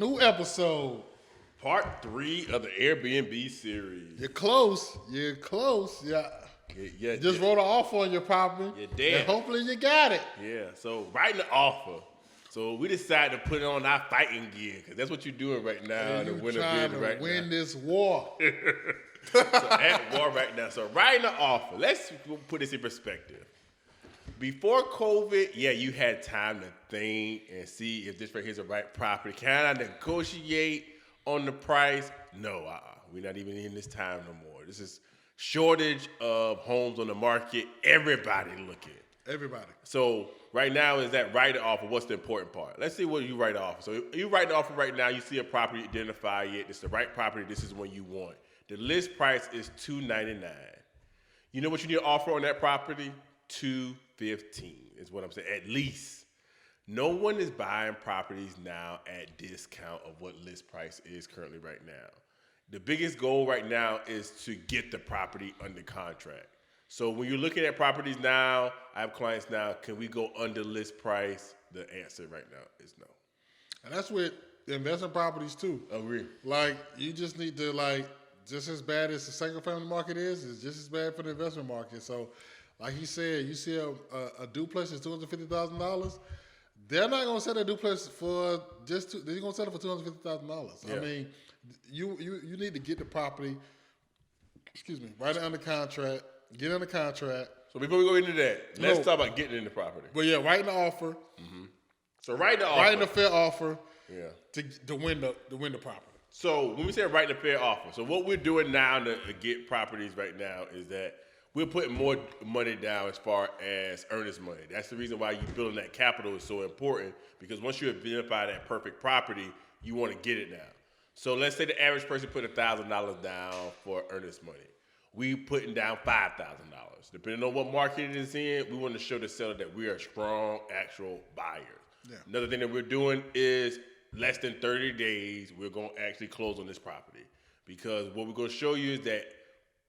new episode. Part 3 of the Airbnb series. You're close. Yeah. Just wrote an offer on your property. You're dead. And hopefully you got it. Yeah, so writing the offer. So we decided to put on our fighting gear because that's what you're doing right now. You're trying to win this war. So at war right now. So writing the offer. Let's put this in perspective. Before COVID, yeah, you had time to think and see if this right here is the right property. Can I negotiate on the price? No, we're not even in this time no more. This is shortage of homes on the market. Everybody looking. Everybody. So right now is that write the offer. What's the important part? Let's see what you write the offer. So if you write the offer right now, you see a property, identify it. It's the right property. This is what you want. The list price is $299. You know what you need to offer on that property? $215 is what I'm saying. At least. No one is buying properties now at discount of what list price is currently right now. The biggest goal right now is to get the property under contract. So when you're looking at properties now, I have clients now, can we go under list price? The answer right now is no. And that's with investment properties too. Agree. Like, you just need to, just as bad as the single family market is, it's just as bad for the investment market. So, like he said, you see a duplex is $250,000. They're not gonna sell a duplex for they're gonna sell it for $250,000. Yeah. I mean, you need to get the property, write it under contract, get under contract. So before we go into that, let's talk about getting in the property. But yeah, writing the offer. Mm-hmm. So writing the offer. Writing a fair offer. Yeah. To win the property. So when we say writing a fair offer, so what we're doing now to get properties right now is that we're putting more money down as far as earnest money. That's the reason why you building that capital is so important, because once you identify that perfect property, you want to get it now. So let's say the average person put $1,000 down for earnest money. We putting down $5,000. Depending on what market it is in, we want to show the seller that we are strong actual buyers. Yeah. Another thing that we're doing is less than 30 days, we're going to actually close on this property. Because what we're going to show you is that,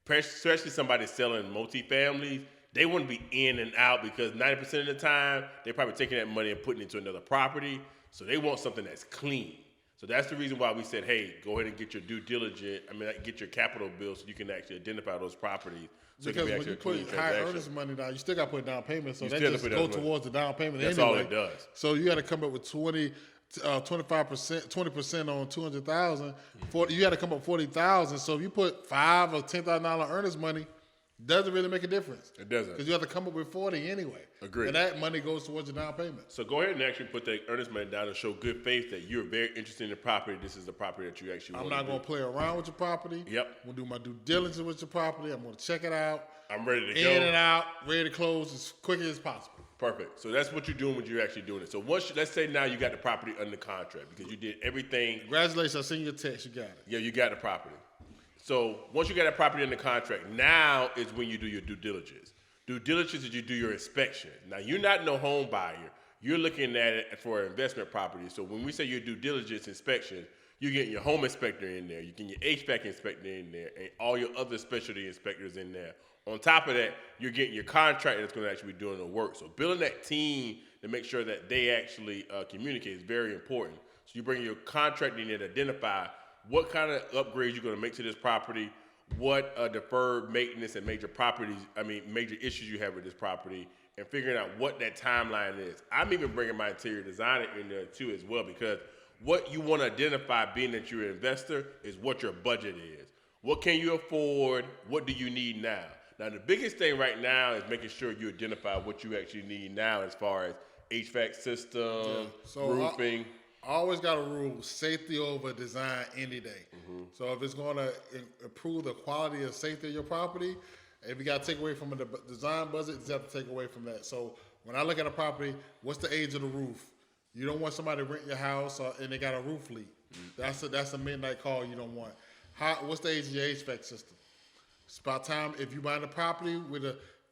especially somebody selling multifamilies, they want to be in and out because 90% of the time, they're probably taking that money and putting it into another property. So they want something that's clean. So that's the reason why we said, hey, go ahead and get your due diligence. Get your capital bill so you can actually identify those properties. So because when you put high earnest money down, you still got to put down payment. So that just go towards the down payment anyway. That's all it does. So you got to come up with 25%, 20% on $200,000. You got to come up with $40,000. So if you put $5,000 or $10,000 earnest money, doesn't really make a difference. It doesn't. Because you have to come up with 40 anyway. Agreed. And that money goes towards your down payment. So go ahead and actually put that earnest money down and show good faith that you're very interested in the property. This is the property that you actually want to do. I'm not going to play around with your property. Yep. I'm going to do my due diligence with your property. I'm going to check it out. I'm ready to go. In and out, ready to close as quickly as possible. Perfect. So that's what you're doing when you're actually doing it. So let's say now you got the property under contract because you did everything. Congratulations. I seen your text. You got it. Yeah, you got the property. So once you got that property under contract, now is when you do your due diligence. Due diligence is you do your inspection. Now, you're not no home buyer. You're looking at it for an investment property. So when we say your due diligence inspection, you're getting your home inspector in there. You're getting your HVAC inspector in there and all your other specialty inspectors in there. On top of that, you're getting your contractor that's going to actually be doing the work. So building that team to make sure that they actually communicate is very important. So you bring your contractor in there to identify what kind of upgrades you're going to make to this property, what deferred maintenance and major issues you have with this property, and figuring out what that timeline is. I'm even bringing my interior designer in there too as well, because what you want to identify, being that you're an investor, is what your budget is. What can you afford? What do you need now? Now, the biggest thing right now is making sure you identify what you actually need now as far as HVAC system, roofing. I always got a rule: safety over design any day. Mm-hmm. So if it's going to improve the quality of safety of your property, if you got to take away from the design budget, you have to take away from that. So when I look at a property, what's the age of the roof? You don't want somebody to rent your house and they got a roof leak. Mm-hmm. That's a midnight call you don't want. What's the age of your HVAC system? It's about time, if you buy the property with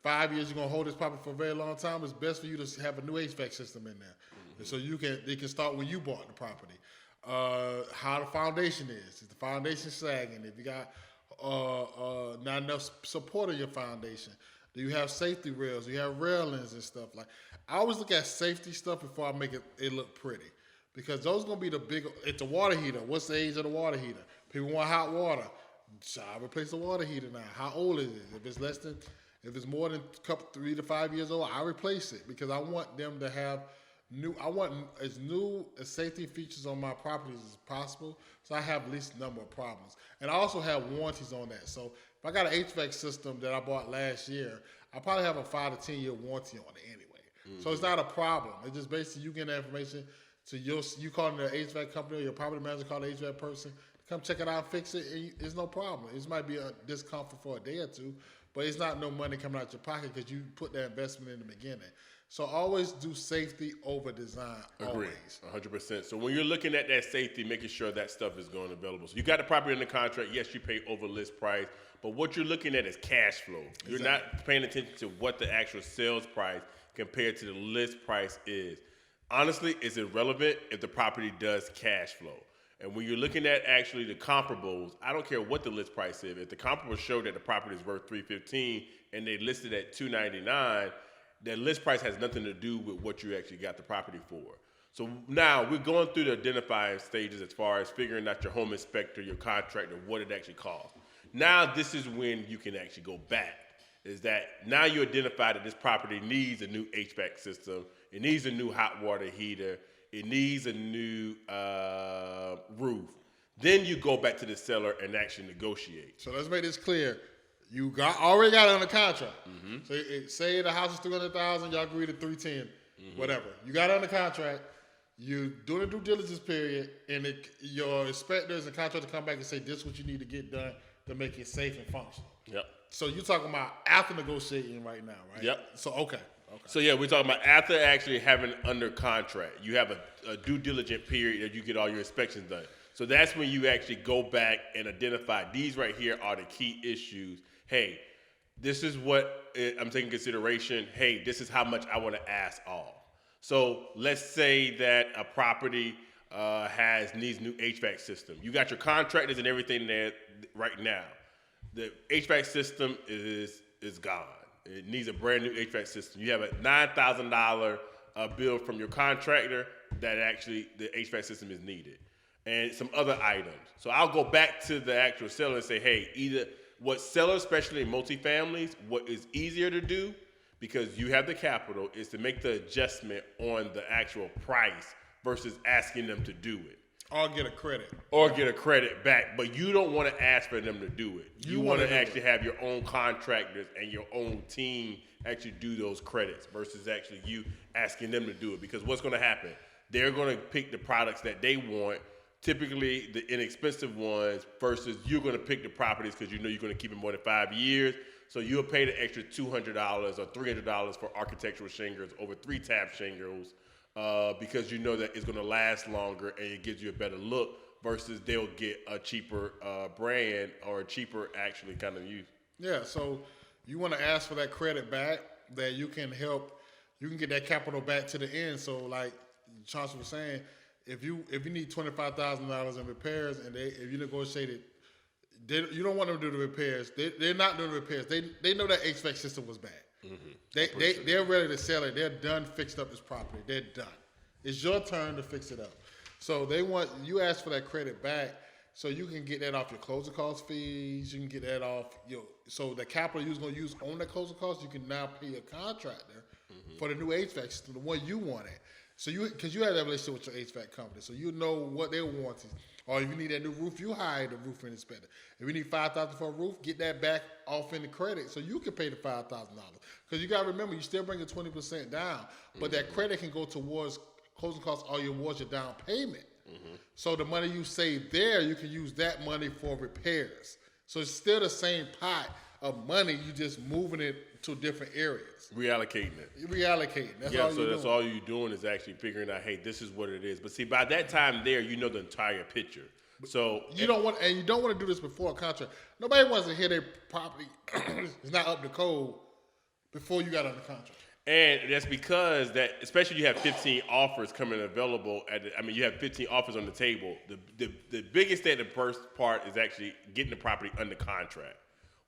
5 years, you're going to hold this property for a very long time, it's best for you to have a new HVAC system in there. And so they can start when you bought the property. How the foundation is the foundation sagging? If you got not enough support of your foundation, do you have safety rails? Do you have railings and stuff? Like, I always look at safety stuff before I make it look pretty. because those going to be the big. It's a water heater. What's the age of the water heater? People want hot water. So I replace the water heater now. How old is it? If it's more than 3 to 5 years old, I replace it because I want them to have as new safety features on my properties as possible, so I have least number of problems. And I also have warranties on that. So if I got an HVAC system that I bought last year, I probably have a 5 to 10 year warranty on it anyway. Mm-hmm. So it's not a problem. It's just basically you get that information to you calling the HVAC company or your property manager call the HVAC person, come check it out, fix it, and it's no problem. It might be a discomfort for a day or two, but it's not no money coming out your pocket because you put that investment in the beginning. So always do safety over design. Agreed, always. 100%. So when you're looking at that safety, making sure that stuff is going available. So you got the property in the contract. Yes, you pay over list price, but what you're looking at is cash flow. Exactly. You're not paying attention to what the actual sales price compared to the list price is. Honestly, it's irrelevant if the property does cash flow. And when you're looking at actually the comparables, I don't care what the list price is. If the comparables show that the property is worth $315 and they listed at $299, that list price has nothing to do with what you actually got the property for. So now we're going through the identifying stages as far as figuring out your home inspector, your contractor, what it actually costs. Now this is when you can actually go back. Is that now you identify that this property needs a new HVAC system, it needs a new hot water heater, it needs a new roof. Then you go back to the seller and actually negotiate. So let's make this clear. You already got it under contract. Mm-hmm. So say the house is $300,000, y'all agree to $310, whatever. You got it under contract. You doing a due diligence period, and your inspectors and contractors come back and say this is what you need to get done to make it safe and functional. Yep. So you're talking about after negotiating right now, right? Yep. So okay. So yeah, we're talking about after actually having under contract. You have a due diligence period that you get all your inspections done. So that's when you actually go back and identify these right here are the key issues. Hey, this is what I'm taking consideration. Hey, this is how much I want to ask all. So let's say that a property needs new HVAC system. You got your contractors and everything there right now. The HVAC system is gone. It needs a brand new HVAC system. You have a $9,000 bill from your contractor that actually the HVAC system is needed, and some other items. So I'll go back to the actual seller and say, hey, either what sellers, especially in multifamilies, what is easier to do because you have the capital is to make the adjustment on the actual price versus asking them to do it. Or get a credit. Or get a credit back, but you don't want to ask for them to do it. You want to actually have your own contractors and your own team actually do those credits versus actually you asking them to do it. Because what's going to happen? They're going to pick the products that they want, typically the inexpensive ones, versus you're going to pick the properties because you know you're going to keep it more than 5 years. So you'll pay the extra $200 or $300 for architectural shingles over 3-tab shingles. Because you know that it's going to last longer and it gives you a better look versus they'll get a cheaper brand or a cheaper actually kind of use. Yeah, so you want to ask for that credit back that you can get that capital back to the end. So like Chauncey was saying, if you need $25,000 in repairs and if you negotiated, you don't want them to do the repairs. They're not doing the repairs. They know that HVAC system was bad. Mm-hmm. They're ready to sell it. They're done, fixed up this property. They're done. It's your turn to fix it up. So you ask for that credit back so you can get that off your closing cost fees. You can get that off so the capital you was going to use on that closing cost, you can now pay a contractor for the new HVAC system, the one you wanted. So because you had that relationship with your HVAC company, so you know what their warranties. Or if you need that new roof, you hire the roofing inspector. If you need $5,000 for a roof, get that back off in the credit so you can pay the $5,000. Because you got to remember, you still bring your 20% down, but that credit can go towards closing costs or towards your down payment. Mm-hmm. So the money you save there, you can use that money for repairs. So it's still the same pot of money, you just moving it to different areas. Reallocating it. That's all you're doing is actually figuring out, hey, this is what it is. But see, by that time there, you know the entire picture. So you don't want to do this before a contract. Nobody wants to hear their property is not up to code before you got under contract. And that's because that, especially you have 15 offers coming available. You have 15 offers on the table. The biggest thing, the first part is actually getting the property under contract.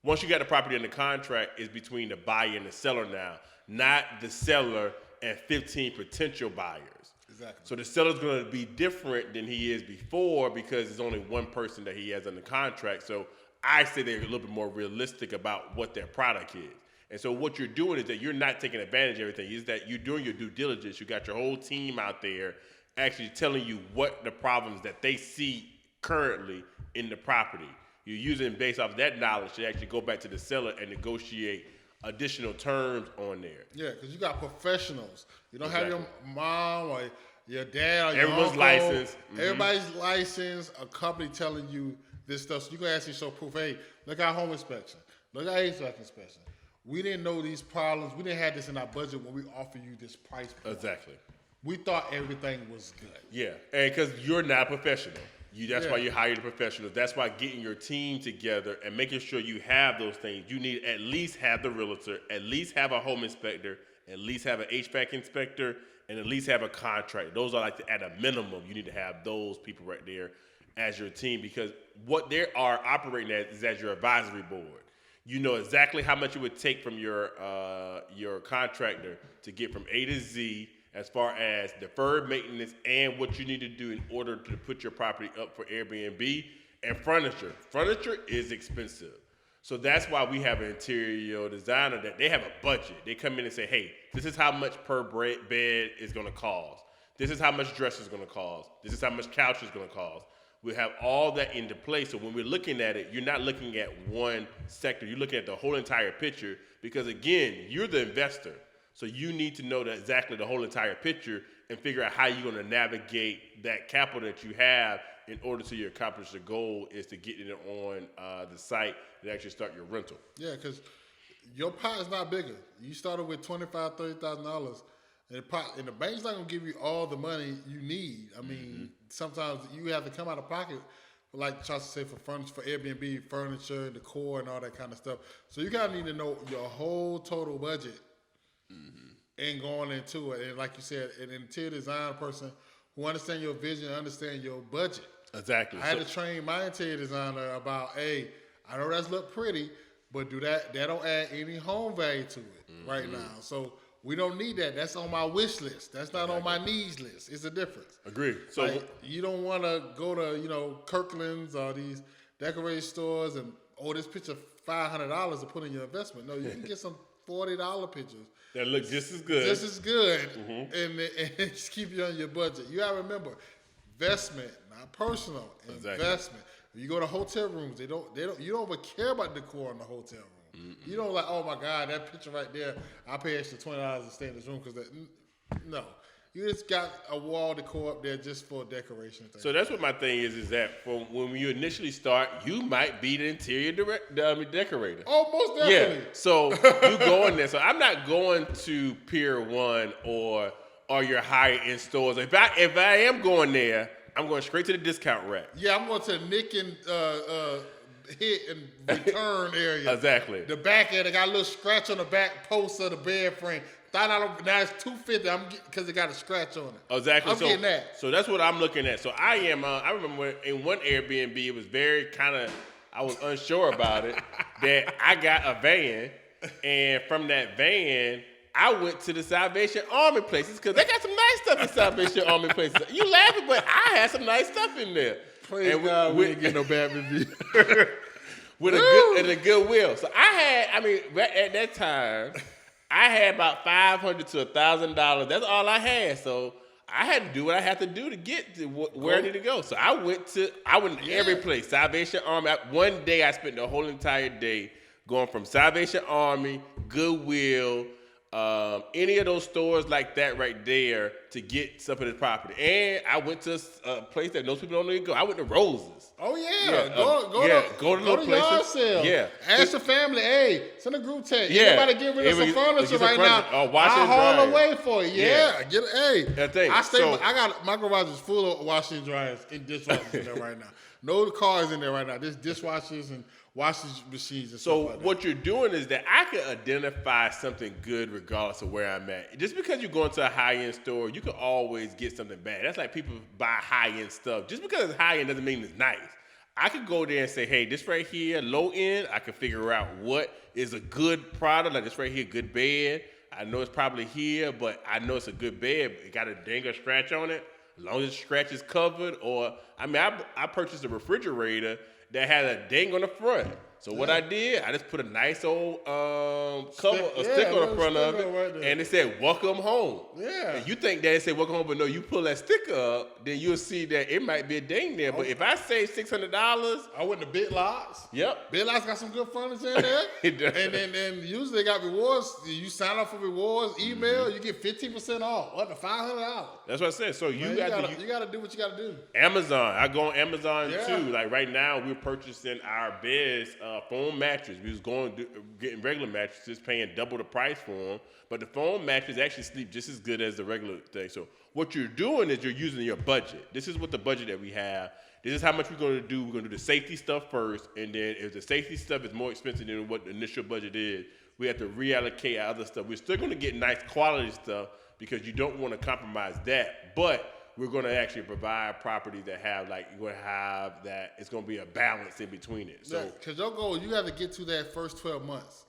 Once you got the property under contract, it's between the buyer and the seller now, not the seller and 15 potential buyers. Exactly. So the seller's going to be different than he is before because there's only one person that he has under contract. So I say they're a little bit more realistic about what their product is. And so what you're doing is that you're not taking advantage of everything. Is that you're doing your due diligence. You got your whole team out there actually telling you what the problems that they see currently in the property. You're using based off that knowledge to actually go back to the seller and negotiate additional terms on there. Yeah, because you got professionals. You don't have your mom or your dad or your Everyone's uncle. licensed. Mm-hmm. Everybody's licensed. A company telling you this stuff. So you can actually show proof. Hey, look at our home inspection. Look at our HVAC inspection. We didn't know these problems. We didn't have this in our budget when we offered you this price point. Exactly. We thought everything was good. Yeah, and because you're not a professional. That's why you hire the professionals. That's why getting your team together and making sure you have those things. You need at least have the realtor, at least have a home inspector, at least have an HVAC inspector, and at least have a contractor. Those are like at a minimum. You need to have those people right there as your team because what they are operating as is your advisory board. You know exactly how much it would take from your contractor to get from A to Z as far as deferred maintenance and what you need to do in order to put your property up for Airbnb and furniture. Furniture is expensive. So that's why we have an interior designer that they have a budget. They come in and say, hey, this is how much per bed is going to cost. This is how much dresser is going to cost. This is how much couch is going to cost. We have all that into place. So when we're looking at it, you're not looking at one sector. You're looking at the whole entire picture because, again, you're the investor. So you need to know exactly the whole entire picture and figure out how you're going to navigate that capital that you have in order to accomplish the goal is to get it on the site and actually start your rental. Yeah, because your pot is not bigger. You started with $25,000, $30,000, and the bank's not going to give you all the money you need. I mean, sometimes you have to come out of pocket, like Chauncey said, for furniture, for Airbnb, furniture, decor, and all that kind of stuff. So you got to need to know your whole total budget. And going into it, and like you said, an interior design person who understand your vision, understand your budget. Exactly. I had to train my interior designer about, hey, I know that's look pretty, but that don't add any home value to it right now. So we don't need that. That's on my wish list. That's not on my needs list. It's a difference. Agreed. So like, you don't want to go to Kirkland's or these decorating stores and this picture $500 to put in your investment. No, you can get some $40 pictures. That look just as good. Just as good, and just keep you on your budget. You gotta remember, investment, not personal. Exactly. Investment. When you go to hotel rooms, you don't even care about decor in the hotel room. You don't like, oh my God, that picture right there. I pay extra $20 to stay in this room because no. You just got a wall decor up there just for decoration. So that's what my thing is that for when you initially start, you might be the interior decorator. Oh, most definitely. Yeah. So you go in there. So I'm not going to Pier 1 or your higher end stores. If I am going there, I'm going straight to the discount rack. Yeah, I'm going to Nick and hit and return area. Exactly. The back end, they got a little scratch on the back post of the bed frame. Now it's $250. Because it got a scratch on it. Exactly. I'm getting that. So that's what I'm looking at. So I am. I remember in one Airbnb, it was very I was unsure about it. That I got a van, and from that van, I went to the Salvation Army places because they got some nice stuff in Salvation Army places. You laughing, but I had some nice stuff in there. Praise God, we didn't get no bad review. With a goodwill. So at that time, I had about $500 to $1,000. That's all I had. So I had to do what I had to do to get to where I need to go. So I went to every place. Salvation Army. One day I spent the whole entire day going from Salvation Army, Goodwill, any of those stores like that right there to get some of this property. And I went to a place that most people don't even go. I went to Rose's. Oh yeah, go to those places. Yard sale. Yeah, ask the family. Hey, send a group text. Yeah, Everybody get rid of some furniture right now. I'll haul away for it. Yeah, get it. Hey, I got my garage is full of washing and dryers and dishwashers in there right now. No cars in there right now. There's dishwashers and washing machines and stuff like that. So what you're doing is that I can identify something good regardless of where I'm at. Just because you go into a high-end store, you can always get something bad. That's like people buy high-end stuff. Just because it's high-end doesn't mean it's nice. I could go there and say, hey, this right here, low-end, I can figure out what is a good product, like this right here, good bed. I know it's probably here, but I know it's a good bed. It got a dang a scratch on it. As long as the scratch is covered, or I purchased a refrigerator that had a ding on the front. So what I did, I just put a nice old cover, a sticker on the front of it, and it said "Welcome Home." Yeah. And you think that it said "Welcome Home," but no, you pull that sticker up, then you'll see that it might be a ding there. But if I say $600, I went to Big Lots. Yep, Big Lots got some good furniture in there. It does. And then usually they got rewards. You sign up for rewards, email, you get 15% off, up to $500. That's what I said. So You gotta do what you gotta do. Amazon. I go on Amazon too. Like right now, we're purchasing our beds, foam mattress. We was getting regular mattresses, paying double the price for them. But the foam mattress actually sleep just as good as the regular thing. So what you're doing is you're using your budget. This is what the budget that we have. This is how much we're going to do. We're going to do the safety stuff first, and then if the safety stuff is more expensive than what the initial budget is, we have to reallocate our other stuff. We're still going to get nice quality stuff because you don't want to compromise that, but we're going to actually provide properties that have, like, you're going to have that, it's going to be a balance in between it. So, because your goal, you got to get to that first 12 months.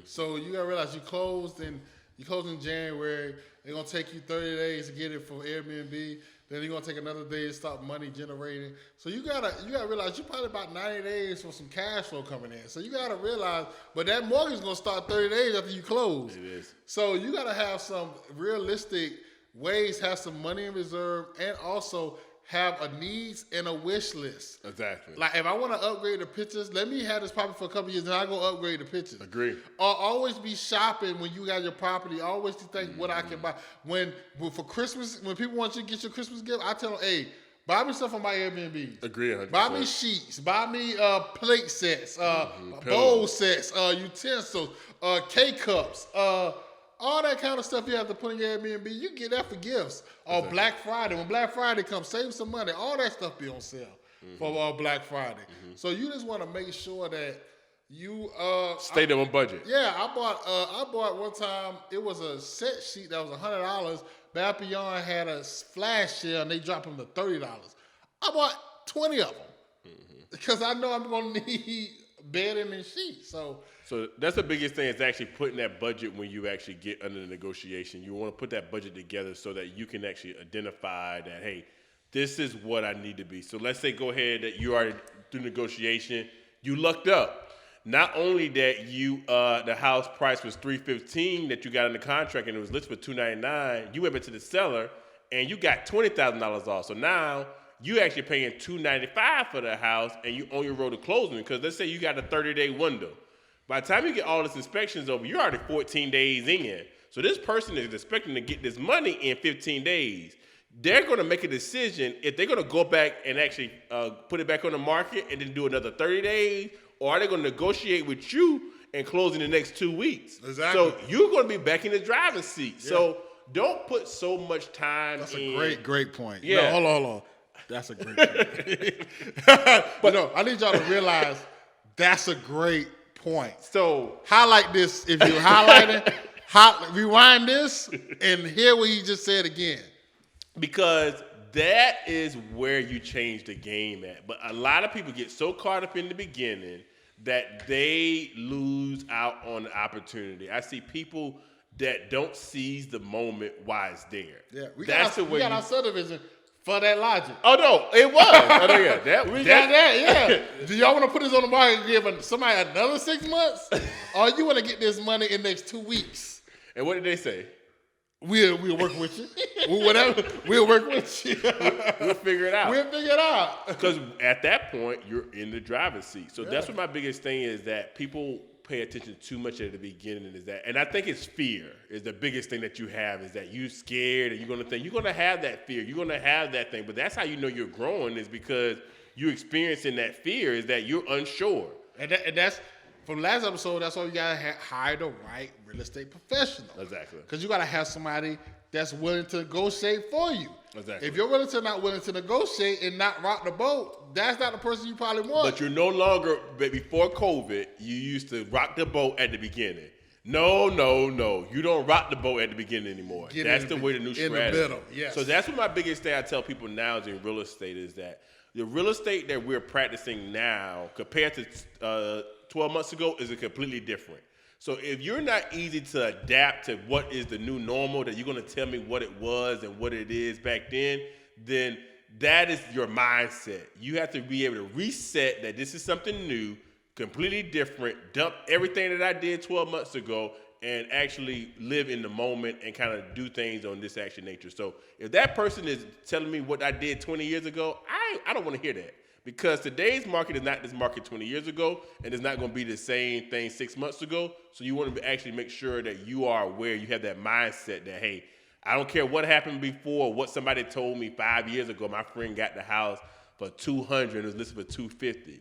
So you got to realize you closed in January. They're going to take you 30 days to get it from Airbnb. Then you're going to take another day to start money generating. So you gotta realize you probably about 90 days for some cash flow coming in. So you got to realize, but that mortgage is going to start 30 days after you close. it is. So you got to have some realistic ways, have some money in reserve, and also have a needs and a wish list. Exactly. Like if I want to upgrade the pictures, let me have this property for a couple years, then I go upgrade the pictures. Agree. Or always be shopping when you got your property. Always think what I can buy. When for Christmas, when people want you to get your Christmas gift, I tell them, hey, buy me stuff on my Airbnb. Agree 100%. Buy me sheets. Buy me plate sets, bowl sets, utensils, K-cups, all that kind of stuff you have to put in your Airbnb. You get that for gifts. Or Black Friday. When Black Friday comes, save some money. All that stuff be on sale for Black Friday. So you just want to make sure that you stay there on budget. Yeah, I bought one time. It was a set sheet that was $100. Bad Beyond had a flash sale and they dropped them to $30. I bought 20 of them because I know I'm gonna need bedding and sheets. So that's the biggest thing is actually putting that budget when you actually get under the negotiation. You want to put that budget together so that you can actually identify that, hey, this is what I need to be. So let's say go ahead that you already through negotiation, you lucked up. Not only that you the house price was $315 that you got in the contract and it was listed for $299, you went back to the seller and you got $20,000 off. So now you actually paying $295 for the house and you on your road to closing because let's say you got a 30-day window. By the time you get all this inspections over, you're already 14 days in. So this person is expecting to get this money in 15 days. They're going to make a decision if they're going to go back and actually put it back on the market and then do another 30 days, or are they going to negotiate with you and close in the next 2 weeks? Exactly. So you're going to be back in the driver's seat. Yeah. So don't put so much time that's in. That's a great point. Yeah. No, hold on. That's a great point. But no, I need y'all to realize that's a great point. So highlight this if you're highlighting. Rewind this and hear what he just said again. Because that is where you change the game at. But a lot of people get so caught up in the beginning that they lose out on the opportunity. I see people that don't seize the moment while it's there. Yeah, we got our subdivision for that logic. Oh no, it was. Oh no, yeah, we got that. Yeah. Do y'all want to put this on the market and give somebody another 6 months, or you want to get this money in the next 2 weeks? And what did they say? We'll work with you. Whatever. We'll work with you. We'll figure it out. We'll figure it out. Because at that point, you're in the driver's seat. So that's what my biggest thing is, that people pay attention too much at the beginning is that, and I think it's fear is the biggest thing that you have, is that you're scared and you're going to think, you're going to have that fear. You're going to have that thing. But that's how you know you're growing, is because you're experiencing that fear, is that you're unsure. And that's, from last episode, that's why you got to hire the right real estate professional. Exactly. Because you got to have somebody that's willing to negotiate for you. Exactly. If your realtor not willing to negotiate and not rock the boat, that's not the person you probably want. But you're no longer, before COVID, you used to rock the boat at the beginning. No. You don't rock the boat at the beginning anymore. That's the way, the new strategy. In the middle, yes. So that's what my biggest thing I tell people now is in real estate is that the real estate that we're practicing now compared to 12 months ago is a completely different. So if you're not easy to adapt to what is the new normal, that you're going to tell me what it was and what it is back then that is your mindset. You have to be able to reset that this is something new, completely different, dump everything that I did 12 months ago, and actually live in the moment and kind of do things on this action nature. So if that person is telling me what I did 20 years ago, I don't want to hear that. Because today's market is not this market 20 years ago, and it's not going to be the same thing 6 months ago. So you want to actually make sure that you are aware, you have that mindset that, hey, I don't care what happened before, what somebody told me 5 years ago. My friend got the house for $200 and it was listed for $250.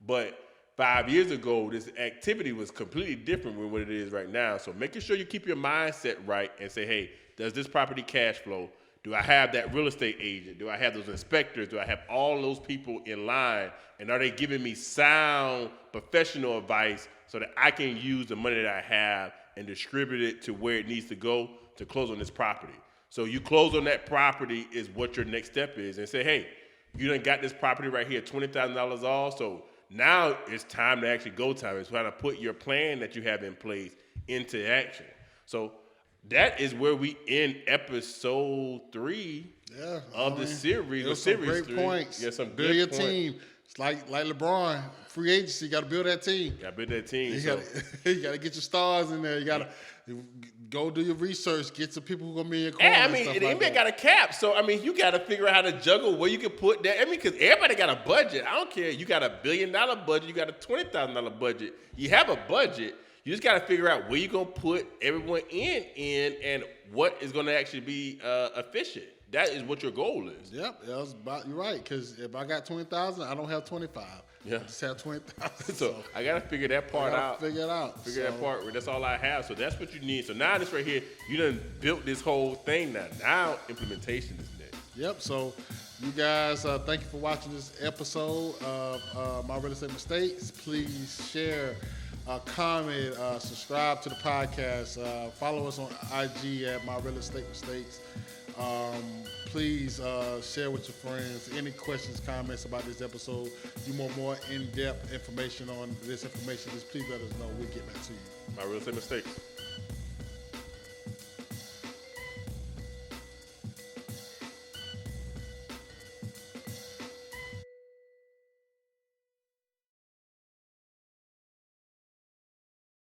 But 5 years ago, this activity was completely different than what it is right now. So making sure you keep your mindset right and say, hey, does this property cash flow? Do I have that real estate agent? Do I have those inspectors? Do I have all those people in line? And are they giving me sound professional advice so that I can use the money that I have and distribute it to where it needs to go to close on this property? So you close on that property is what your next step is, and say, hey, you done got this property right here, $20,000 off. So now it's time to actually go time. It's time to put your plan that you have in place into action. So that is where we end episode 3 of the series. There's some great points. Yeah, some build good your points. team. It's like LeBron, free agency. You got to build that team. Got to build that team. You got to get your stars in there. You got to go do your research. Get some people who are going to be in your corner. And, I mean, the NBA got a cap. So, I mean, you got to figure out how to juggle where you can put that. I mean, because everybody got a budget. I don't care. You got $1 billion budget. You got a $20,000 budget. You have a budget. You just got to figure out where you're going to put everyone in and what is going to actually be efficient. That is what your goal is. Yep, you're right. Because if I got 20,000, I don't have 25. Yeah. I just have 20,000. So I got to figure that part out. Figure it out. That part. That's all I have. So that's what you need. So now this right here, you done built this whole thing now. Now implementation is next. Yep. So you guys, thank you for watching this episode of My Real Estate Mistakes. Please share, comment, subscribe to the podcast. Follow us on IG at My Real Estate Mistakes. Please share with your friends. Any questions, comments about this episode, you want more in-depth information on this information, just please let us know. We'll get back to you. My Real Estate Mistakes.